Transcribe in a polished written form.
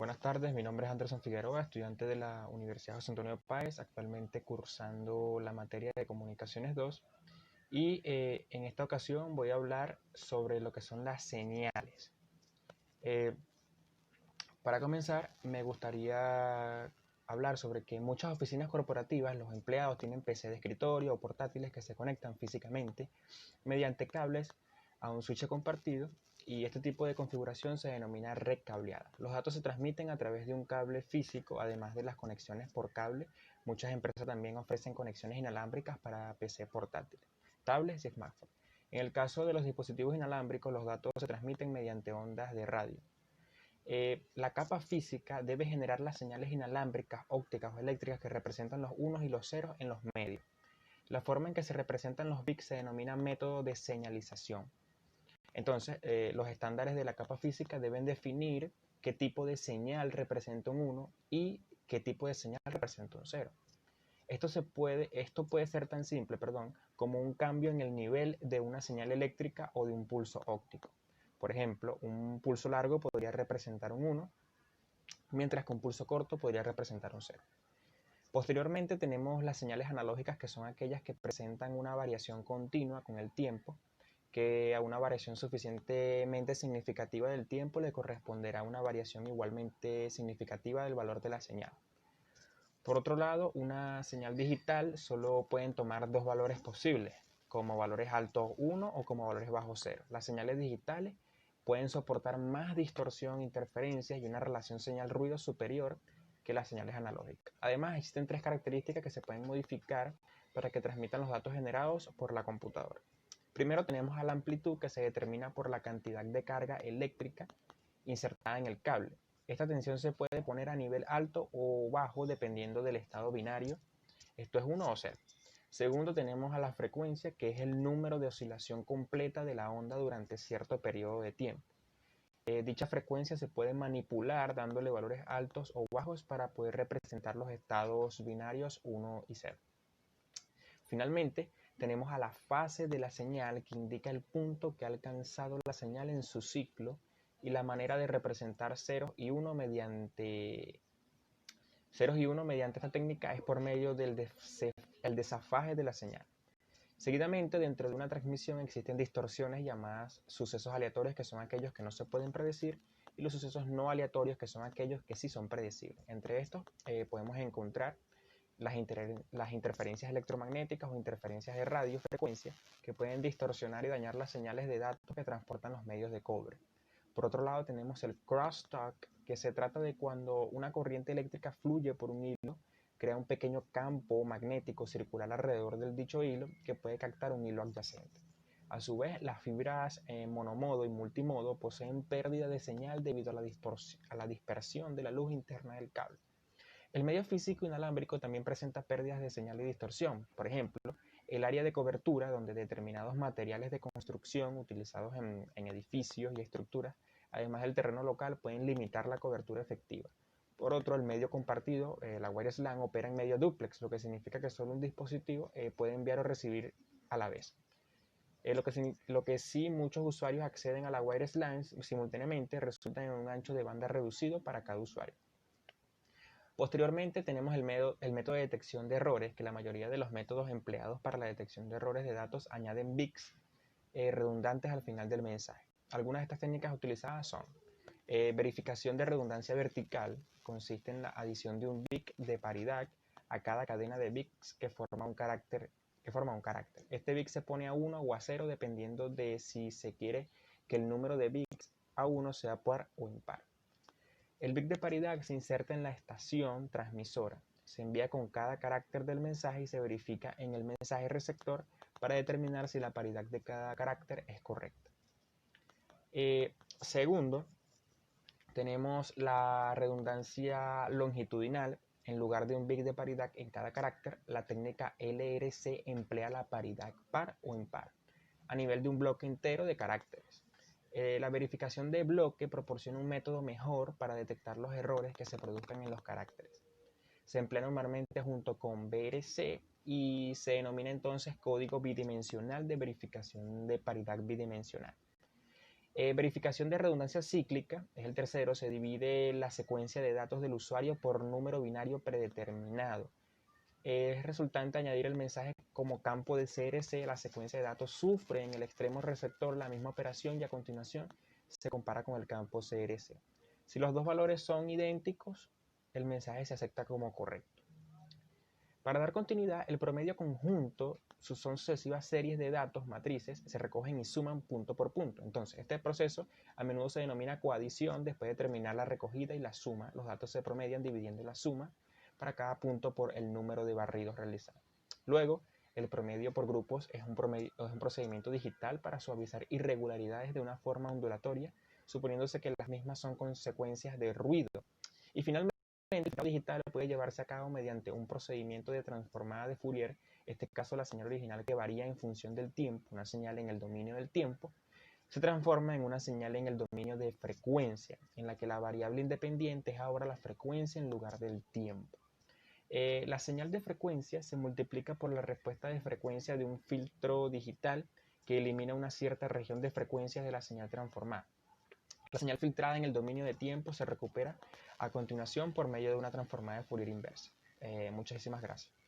Buenas tardes, mi nombre es Anderson Figueroa, estudiante de la Universidad José Antonio Páez, actualmente cursando la materia de Comunicaciones 2 y en esta ocasión voy a hablar sobre lo que son las señales. Eh, para comenzar, me gustaría hablar sobre que en muchas oficinas corporativas los empleados tienen PC de escritorio o portátiles que se conectan físicamente mediante cables a un switch compartido y este tipo de configuración se denomina red cableada. Los datos se transmiten a través de un cable físico, además de las conexiones por cable. Muchas empresas también ofrecen conexiones inalámbricas para PC portátiles, tablets y smartphones. En el caso de los dispositivos inalámbricos, los datos se transmiten mediante ondas de radio. La capa física debe generar las señales inalámbricas, ópticas o eléctricas que representan los unos y los ceros en los medios. La forma en que se representan los bits se denomina método de señalización. Entonces, los estándares de la capa física deben definir qué tipo de señal representa un 1 y qué tipo de señal representa un 0. Esto puede ser tan simple, como un cambio en el nivel de una señal eléctrica o de un pulso óptico. Por ejemplo, un pulso largo podría representar un 1, mientras que un pulso corto podría representar un 0. Posteriormente tenemos las señales analógicas, que son aquellas que presentan una variación continua con el tiempo, que a una variación suficientemente significativa del tiempo le corresponderá una variación igualmente significativa del valor de la señal. Por otro lado, una señal digital solo pueden tomar dos valores posibles, como valores altos 1 o como valores bajos 0. Las señales digitales pueden soportar más distorsión, interferencias y una relación señal-ruido superior que las señales analógicas. Además, existen tres características que se pueden modificar para que transmitan los datos generados por la computadora. Primero tenemos a la amplitud, que se determina por la cantidad de carga eléctrica insertada en el cable. Esta tensión se puede poner a nivel alto o bajo dependiendo del estado binario, esto es 1 o 0. Segundo tenemos a la frecuencia, que es el número de oscilación completa de la onda durante cierto periodo de tiempo. Dicha frecuencia se puede manipular dándole valores altos o bajos para poder representar los estados binarios 1 y 0. Finalmente, tenemos a la fase de la señal, que indica el punto que ha alcanzado la señal en su ciclo, y la manera de representar ceros y 1 mediante esta técnica es por medio del desafaje de la señal. Seguidamente, dentro de una transmisión existen distorsiones llamadas sucesos aleatorios, que son aquellos que no se pueden predecir, y los sucesos no aleatorios, que son aquellos que sí son predecibles. Entre estos podemos encontrar las interferencias electromagnéticas o interferencias de radiofrecuencia, que pueden distorsionar y dañar las señales de datos que transportan los medios de cobre. Por otro lado tenemos el crosstalk, que se trata de cuando una corriente eléctrica fluye por un hilo, crea un pequeño campo magnético circular alrededor del dicho hilo que puede captar un hilo adyacente. A su vez, las fibras monomodo y multimodo poseen pérdida de señal debido a la dispersión de la luz interna del cable. El medio físico inalámbrico también presenta pérdidas de señal y distorsión. Por ejemplo, el área de cobertura, donde determinados materiales de construcción utilizados en edificios y estructuras, además del terreno local, pueden limitar la cobertura efectiva. Por otro, el medio compartido, la wireless LAN, opera en medio dúplex, lo que significa que solo un dispositivo puede enviar o recibir a la vez. Lo que sí muchos usuarios acceden a la wireless LAN simultáneamente resulta en un ancho de banda reducido para cada usuario. Posteriormente tenemos el método de detección de errores, que la mayoría de los métodos empleados para la detección de errores de datos añaden bits redundantes al final del mensaje. Algunas de estas técnicas utilizadas son verificación de redundancia vertical, consiste en la adición de un bit de paridad a cada cadena de bits que forma un carácter. Este bit se pone a 1 o a 0 dependiendo de si se quiere que el número de bits a 1 sea par o impar. El bit de paridad se inserta en la estación transmisora, se envía con cada carácter del mensaje y se verifica en el mensaje receptor para determinar si la paridad de cada carácter es correcta. Segundo, tenemos la redundancia longitudinal. En lugar de un bit de paridad en cada carácter, la técnica LRC emplea la paridad par o impar a nivel de un bloque entero de caracteres. La verificación de bloque proporciona un método mejor para detectar los errores que se produzcan en los caracteres. Se emplea normalmente junto con BRC y se denomina entonces código bidimensional de verificación de paridad bidimensional. Verificación de redundancia cíclica es el tercero. Se divide la secuencia de datos del usuario por número binario predeterminado. Es resultante añadir el mensaje como campo de CRC. La secuencia de datos sufre en el extremo receptor la misma operación y a continuación se compara con el campo CRC. Si los dos valores son idénticos, el mensaje se acepta como correcto. Para dar continuidad, el promedio conjunto son sucesivas series de datos, matrices, se recogen y suman punto por punto. Entonces, este proceso a menudo se denomina coadición. Después de terminar la recogida y la suma, los datos se promedian dividiendo la suma para cada punto por el número de barridos realizados. Luego, el promedio por grupos es un procedimiento digital para suavizar irregularidades de una forma ondulatoria, suponiéndose que las mismas son consecuencias de ruido. Y finalmente, el filtrado digital puede llevarse a cabo mediante un procedimiento de transformada de Fourier. En este caso, la señal original, que varía en función del tiempo, una señal en el dominio del tiempo, se transforma en una señal en el dominio de frecuencia, en la que la variable independiente es ahora la frecuencia en lugar del tiempo. La señal de frecuencia se multiplica por la respuesta de frecuencia de un filtro digital que elimina una cierta región de frecuencias de la señal transformada. La señal filtrada en el dominio de tiempo se recupera a continuación por medio de una transformada de Fourier inversa. Muchísimas gracias.